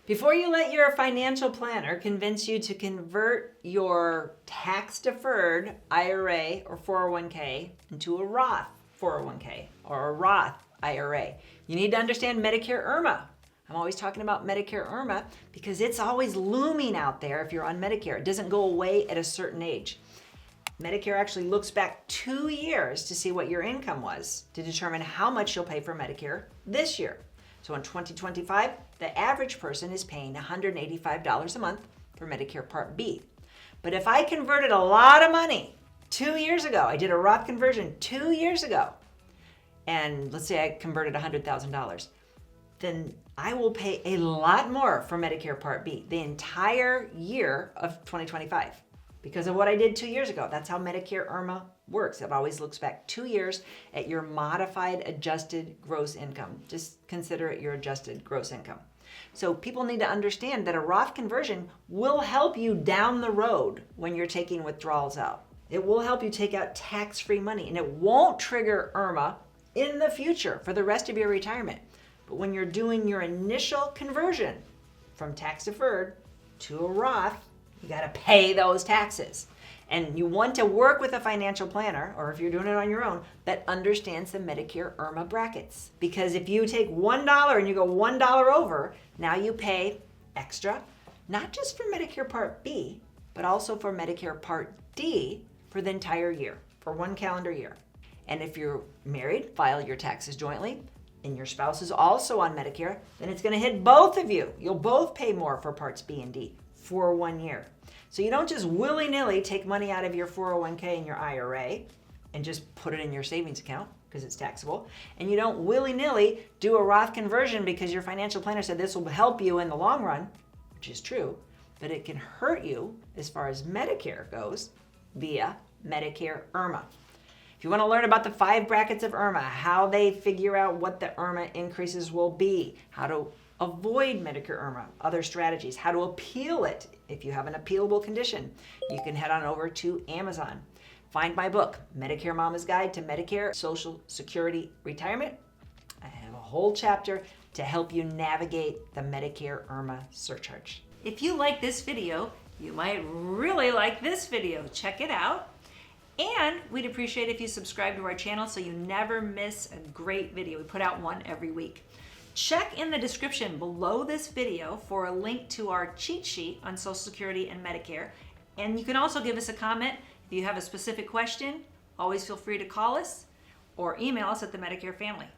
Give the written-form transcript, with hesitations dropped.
Before you let your financial planner convince you to convert your tax-deferred IRA or 401k into a Roth 401k or a Roth IRA, you need to understand Medicare IRMAA. I'm always talking about Medicare IRMAA because it's always looming out there if you're on Medicare. It doesn't go away at a certain age. Medicare actually looks back 2 years to see what your income was to determine how much you'll pay for Medicare this year. So in 2025, the average person is paying $185 a month for Medicare Part B. But if I converted a lot of money 2 years ago, I did a Roth conversion 2 years ago, and let's say I converted $100,000, then I will pay a lot more for Medicare Part B the entire year of 2025 because of what I did 2 years ago. That's how Medicare IRMAA works. It always looks back 2 years at your modified adjusted gross income. Just consider it your adjusted gross income. So people need to understand that a Roth conversion will help you down the road when you're taking withdrawals out. It will help you take out tax-free money, and it won't trigger IRMAA in the future for the rest of your retirement. But when you're doing your initial conversion from tax-deferred to a Roth, you got to pay those taxes. And you want to work with a financial planner, or if you're doing it on your own, that understands the Medicare IRMAA brackets. Because if you take $1 and you go $1 over, now you pay extra, not just for Medicare Part B, but also for Medicare Part D for the entire year, for 1 calendar year. And if you're married, file your taxes jointly, and your spouse is also on Medicare, then it's going to hit both of you. You'll both pay more for Parts B and D for 1 year. So you don't just willy-nilly take money out of your 401k and your IRA and just put it in your savings account because it's taxable. And you don't willy-nilly do a Roth conversion because your financial planner said this will help you in the long run, which is true, but it can hurt you as far as Medicare goes via Medicare IRMAA. If you want to learn about the 5 brackets of IRMAA, how they figure out what the IRMAA increases will be, how to avoid Medicare IRMAA, other strategies, how to appeal it if you have an appealable condition, you can head on over to Amazon. Find my book, Medicare Mama's Guide to Medicare Social Security Retirement. I have a whole chapter to help you navigate the Medicare IRMAA surcharge. If you like this video, you might really like this video. Check it out. And we'd appreciate if you subscribe to our channel so you never miss a great video. We put out one every week. Check in the description below this video for a link to our cheat sheet on Social Security and Medicare. And you can also give us a comment if you have a specific question. Always feel free to call us or email us at the Medicare Family.